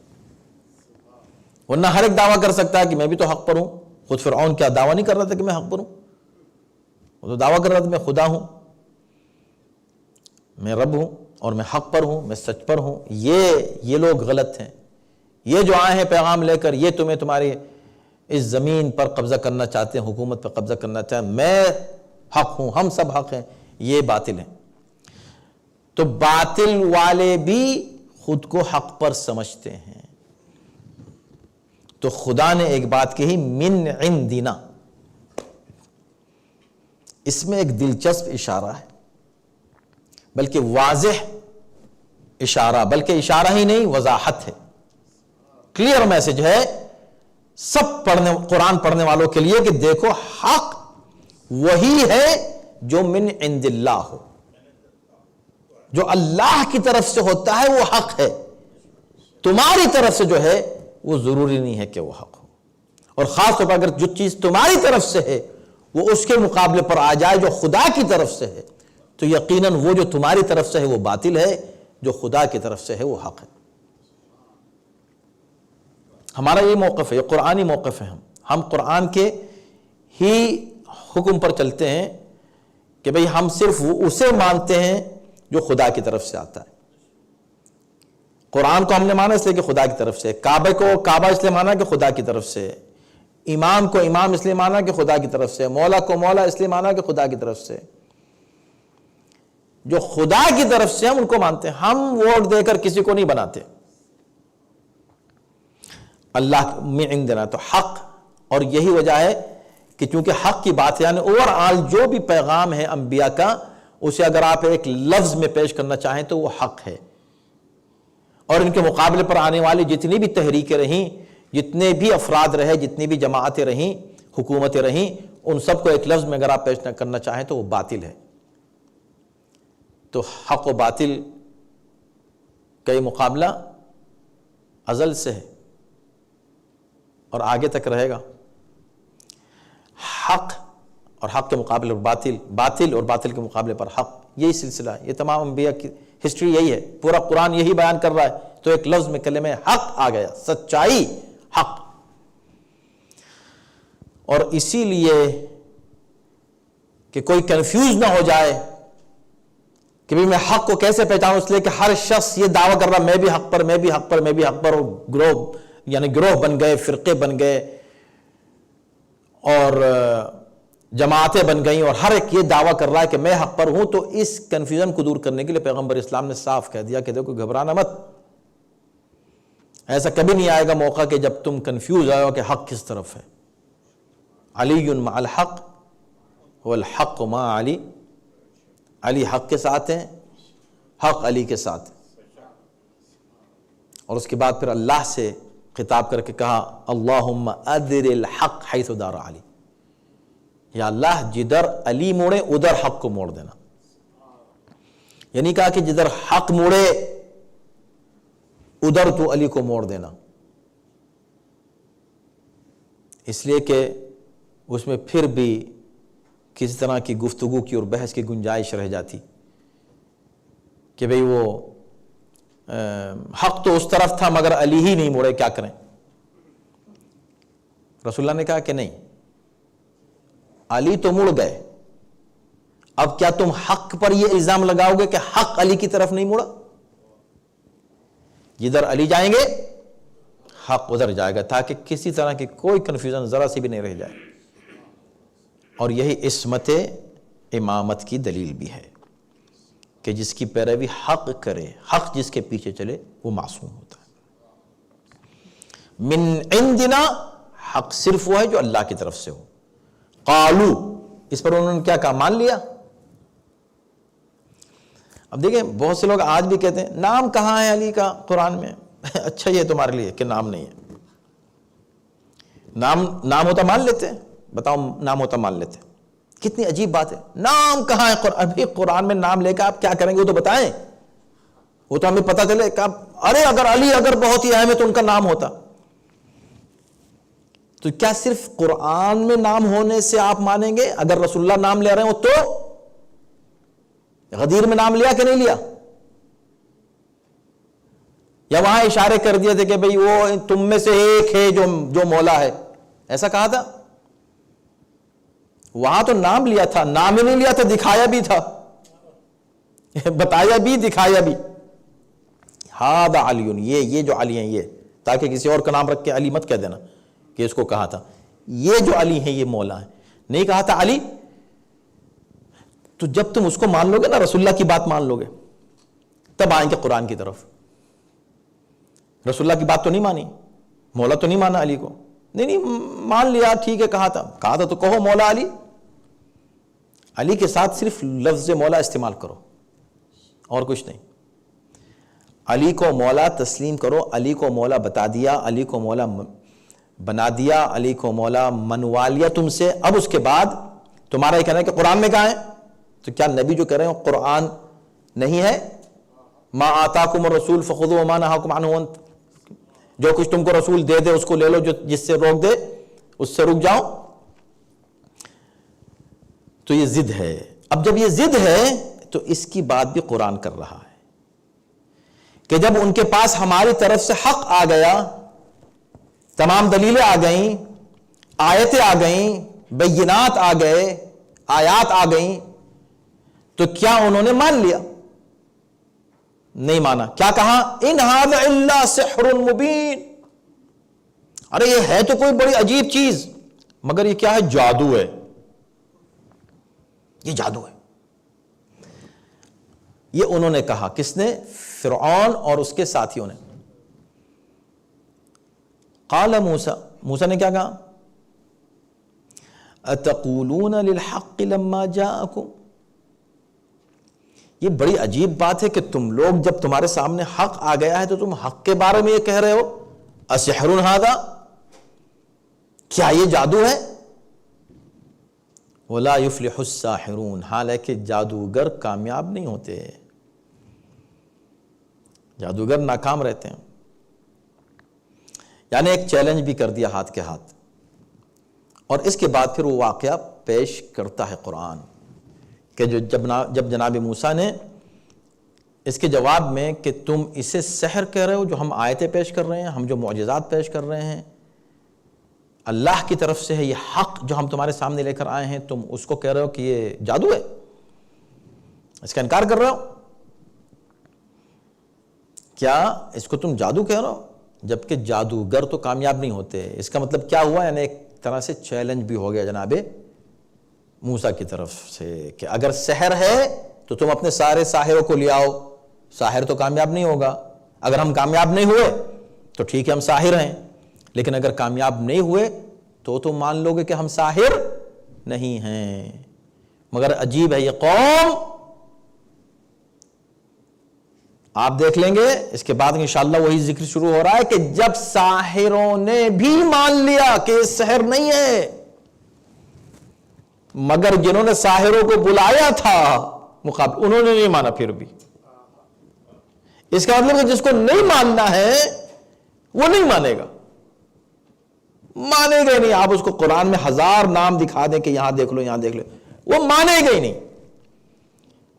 ورنہ ہر ایک دعویٰ کر سکتا ہے کہ میں بھی تو حق پر ہوں۔ خود فرعون کیا دعویٰ نہیں کر رہا تھا کہ میں حق پر ہوں؟ وہ تو دعویٰ کر رہا تھا میں خدا ہوں، میں رب ہوں اور میں حق پر ہوں، میں سچ پر ہوں۔ یہ لوگ غلط ہیں، یہ جو آئے ہیں پیغام لے کر، یہ تمہاری اس زمین پر قبضہ کرنا چاہتے ہیں، حکومت پر قبضہ کرنا چاہتے ہیں، میں حق ہوں، ہم سب حق ہیں، یہ باطل ہیں۔ تو باطل والے بھی خود کو حق پر سمجھتے ہیں۔ تو خدا نے ایک بات کہی، من عندنا، اس میں ایک دلچسپ اشارہ ہے، بلکہ واضح اشارہ، بلکہ اشارہ ہی نہیں، وضاحت ہے، کلیئر میسج ہے سب قرآن پڑھنے والوں کے لیے کہ دیکھو حق وہی ہے جو من عند اللہ ہو، جو اللہ کی طرف سے ہوتا ہے وہ حق ہے، تمہاری طرف سے جو ہے وہ ضروری نہیں ہے کہ وہ حق ہو، اور خاص طور پر اگر جو چیز تمہاری طرف سے ہے وہ اس کے مقابلے پر آ جائے جو خدا کی طرف سے ہے، تو یقیناً وہ جو تمہاری طرف سے ہے وہ باطل ہے، جو خدا کی طرف سے ہے وہ حق ہے۔ ہمارا یہ موقف ہے، یہ قرآنی موقف ہے، ہم قرآن کے ہی حکم پر چلتے ہیں کہ بھئی ہم صرف اسے مانتے ہیں جو خدا کی طرف سے آتا ہے۔ قرآن کو ہم نے مانا اس لیے کہ خدا کی طرف سے، کعبہ کو کعبہ اس لیے مانا کہ خدا کی طرف سے، امام کو امام اس لیے مانا کہ خدا کی طرف سے، مولا کو مولا اس لیے مانا کہ خدا کی طرف سے۔ جو خدا کی طرف سے ہم ان کو مانتے ہیں، ہم ووٹ دے کر کسی کو نہیں بناتے۔ اللہ میں عندنا تو حق، اور یہی وجہ ہے کہ چونکہ حق کی بات ہے، یعنی اوورآل جو بھی پیغام ہے انبیاء کا، اسے اگر آپ ایک لفظ میں پیش کرنا چاہیں تو وہ حق ہے، اور ان کے مقابلے پر آنے والی جتنی بھی تحریکیں رہیں، جتنے بھی افراد رہے، جتنی بھی جماعتیں رہیں، حکومتیں رہیں، ان سب کو ایک لفظ میں اگر آپ پیش کرنا چاہیں تو وہ باطل ہے۔ تو حق و باطل کا یہ مقابلہ ازل سے ہے اور آگے تک رہے گا۔ حق اور حق کے مقابلے پر باطل، باطل اور باطل کے مقابلے پر حق، یہی سلسلہ ہے. یہ تمام انبیاء کی ہسٹری یہی ہے، پورا قرآن یہی بیان کر رہا ہے. تو ایک لفظ میں کلمہ حق آ گیا، سچائی، حق. اور اسی لیے کہ کوئی کنفیوز نہ ہو جائے کہ بھی میں حق کو کیسے پہچانوں، اس لیے کہ ہر شخص یہ دعویٰ کر رہا میں بھی حق پر، میں بھی حق پر، میں بھی حق پر، اور گروہ بن گئے، فرقے بن گئے اور جماعتیں بن گئیں، اور ہر ایک یہ دعویٰ کر رہا ہے کہ میں حق پر ہوں. تو اس کنفیوژن کو دور کرنے کے لیے پیغمبر اسلام نے صاف کہہ دیا کہ دیکھو گھبرانا مت، ایسا کبھی نہیں آئے گا موقع کہ جب تم کنفیوز آئے ہو کہ حق کس طرف ہے. علی مع الحق والحق مع علی، علی حق کے ساتھ ہیں، حق علی کے ساتھ. اور اس کے بعد پھر اللہ سے خطاب کر کے کہا اللہم ادر الحق حیث دار علی، یا اللہ جدھر علی موڑے ادھر حق کو موڑ دینا. یعنی کہا کہ جدھر حق موڑے ادھر تو علی کو موڑ دینا، اس لیے کہ اس میں پھر بھی کسی طرح کی گفتگو کی اور بحث کی گنجائش رہ جاتی کہ بھئی وہ حق تو اس طرف تھا مگر علی ہی نہیں موڑے، کیا کریں. رسول اللہ نے کہا کہ نہیں، علی تو مڑ گئے، اب کیا تم حق پر یہ الزام لگاؤ گے کہ حق علی کی طرف نہیں مڑا؟ جدھر علی جائیں گے حق ادھر جائے گا، تاکہ کسی طرح کی کوئی کنفیوژن ذرا سی بھی نہیں رہ جائے. اور یہی عصمت امامت کی دلیل بھی ہے کہ جس کی پیروی حق کرے، حق جس کے پیچھے چلے، وہ معصوم ہوتا ہے. من عندنا، حق صرف وہ ہے جو اللہ کی طرف سے ہو. قالو، اس پر انہوں نے کیا کہا؟ مان لیا. اب دیکھیں بہت سے لوگ آج بھی کہتے ہیں نام کہاں ہے علی کا قرآن میں؟ اچھا یہ تمہارے لیے کہ نام نہیں ہے. نام ہوتا مان لیتے ہیں، بتاؤ نام ہوتا مان لیتے. کتنی عجیب بات ہے، نام کہاں ہے قرآن؟ ابھی قرآن میں نام لے کے آپ کیا کریں گے وہ تو بتائیں، وہ تو ہمیں پتہ چلے کہ ارے اگر علی اگر بہت ہی اہم ہے تو ان کا نام ہوتا. تو کیا صرف قرآن میں نام ہونے سے آپ مانیں گے؟ اگر رسول اللہ نام لے رہے ہو تو غدیر میں نام لیا کہ نہیں لیا؟ یا وہاں اشارے کر دیے تھے کہ بھئی وہ تم میں سے ایک ہے جو مولا ہے، ایسا کہا تھا؟ وہاں تو نام لیا تھا، نام ہی نہیں لیا تھا، دکھایا بھی تھا، بتایا بھی، دکھایا بھی. ہذا علی، یہ جو علی ہیں، یہ تاکہ کسی اور کا نام رکھ کے علی مت کہہ دینا کہ اس کو کہا تھا. یہ جو علی ہیں یہ مولا ہیں، نہیں کہا تھا علی. تو جب تم اس کو مان لو گے نا، رسول اللہ کی بات مان لو گے، تب آئیں گے قرآن کی طرف. رسول اللہ کی بات تو نہیں مانی، مولا تو نہیں مانا علی کو، نہیں مان لیا، ٹھیک ہے، کہا تھا تو کہو مولا علی. علی کے ساتھ صرف لفظ مولا استعمال کرو اور کچھ نہیں. علی کو مولا تسلیم کرو، علی کو مولا بتا دیا، علی کو مولا بنا دیا، علی کو مولا منوا لیا تم سے. اب اس کے بعد تمہارا یہ کہنا ہے کہ قرآن میں کہاں ہے؟ تو کیا نبی جو کہہ رہے ہیں قرآن نہیں ہے؟ ما آتاکم الرسول فخذوہ وما نہاکم عنہ، جو کچھ تم کو رسول دے دے اس کو لے لو، جو جس سے روک دے اس سے رک جاؤ. تو یہ ضد ہے. اب جب یہ ضد ہے تو اس کی بات بھی قرآن کر رہا ہے کہ جب ان کے پاس ہماری طرف سے حق آ گیا، تمام دلیلیں آ گئیں، آیتیں آ گئیں، بینات آ گئے، آیات آ گئیں، تو کیا انہوں نے مان لیا؟ نہیں مانا. کیا کہا؟ ان ھذا الا سحر مبین. ارے یہ ہے تو کوئی بڑی عجیب چیز، مگر یہ کیا ہے؟ جادو ہے، یہ جادو ہے. یہ انہوں نے کہا. کس نے؟ فرعون اور اس کے ساتھیوں نے. قال موسیٰ نے کیا کہا؟ اتقولون للحق لما جاءکم. یہ بڑی عجیب بات ہے کہ تم لوگ جب تمہارے سامنے حق آ گیا ہے تو تم حق کے بارے میں یہ کہہ رہے ہو اسحر ھذا، کیا یہ جادو ہے؟ ولا یفلح الساحرون، حالانکہ جادوگر کامیاب نہیں ہوتے، جادوگر ناکام رہتے ہیں. یعنی ایک چیلنج بھی کر دیا ہاتھ کے ہاتھ. اور اس کے بعد پھر وہ واقعہ پیش کرتا ہے قرآن، کہ جب جناب موسیٰ نے اس کے جواب میں کہ تم اسے سحر کہہ رہے ہو جو ہم آیتیں پیش کر رہے ہیں، ہم جو معجزات پیش کر رہے ہیں، اللہ کی طرف سے ہے یہ حق جو ہم تمہارے سامنے لے کر آئے ہیں، تم اس کو کہہ رہے ہو کہ یہ جادو ہے، اس کا انکار کر رہے ہو؟ کیا اس کو تم جادو کہہ رہے ہو؟ جبکہ جادوگر تو کامیاب نہیں ہوتے۔ اس کا مطلب کیا ہوا؟ یعنی ایک طرح سے چیلنج بھی ہو گیا جناب موسیٰ کی طرف سے کہ اگر سحر ہے تو تم اپنے سارے ساحروں کو لے آؤ، ساحر تو کامیاب نہیں ہوگا، اگر ہم کامیاب نہیں ہوئے تو ٹھیک ہے ہم ساحر ہیں، لیکن اگر کامیاب نہیں ہوئے تو تم مان لو گے کہ ہم ساحر نہیں ہیں۔ مگر عجیب ہے یہ قوم، آپ دیکھ لیں گے اس کے بعد انشاءاللہ وہی ذکر شروع ہو رہا ہے کہ جب ساحروں نے بھی مان لیا کہ یہ سحر نہیں ہے، مگر جنہوں نے ساحروں کو بلایا تھا مقابل، انہوں نے نہیں مانا۔ پھر بھی اس کا مطلب کہ جس کو نہیں ماننا ہے وہ نہیں مانے گا، مانے گا ہی نہیں۔ آپ اس کو قرآن میں 1000 نام دکھا دیں کہ یہاں دیکھ لو یہاں دیکھ لو، وہ مانے گا ہی نہیں۔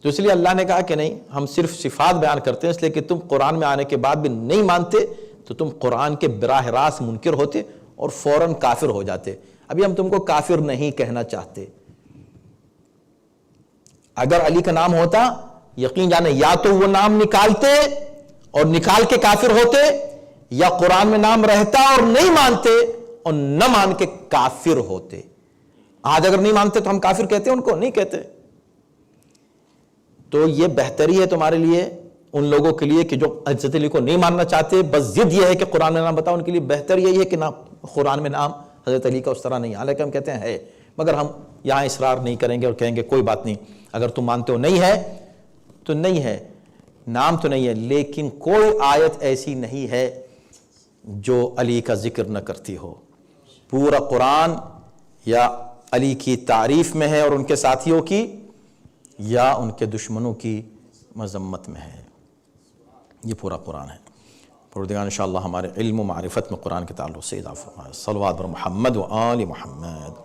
تو اس لیے اللہ نے کہا کہ نہیں، ہم صرف صفات بیان کرتے ہیں، اس لیے کہ تم قرآن میں آنے کے بعد بھی نہیں مانتے تو تم قرآن کے براہ راست منکر ہوتے اور فوراً کافر ہو جاتے۔ ابھی ہم تم کو کافر نہیں کہنا چاہتے۔ اگر علی کا نام ہوتا، یقین جانے یا تو وہ نام نکالتے اور نکال کے کافر ہوتے، یا قرآن میں نام رہتا اور نہیں مانتے اور نہ مان کے کافر ہوتے۔ آج اگر نہیں مانتے تو ہم کافر کہتے ہیں ان کو؟ نہیں کہتے۔ تو یہ بہتری ہے تمہارے لیے، ان لوگوں کے لیے کہ جو حضرت علی کو نہیں ماننا چاہتے، بس ضد یہ ہے کہ قرآن میں نام بتاؤ، ان کے لیے بہتر یہی ہے کہ نہ قرآن میں نام حضرت علی کا اس طرح نہیں، حالانکہ ہم کہتے ہیں ہے، مگر ہم یہاں اصرار نہیں کریں گے اور کہیں گے کوئی بات نہیں، اگر تم مانتے ہو نہیں ہے تو نہیں ہے، نام تو نہیں ہے، لیکن کوئی آیت ایسی نہیں ہے جو علی کا ذکر نہ کرتی ہو۔ پورا قرآن یا علی کی تعریف میں ہے اور ان کے ساتھیوں کی، یا ان کے دشمنوں کی مذمت میں ہے۔ یہ پورا قرآن ہے۔ پروردگار انشاءاللہ ہمارے علم و معرفت میں قرآن کے تعلق سے اضافہ فرمائے۔ صلوات بر محمد و آل محمد۔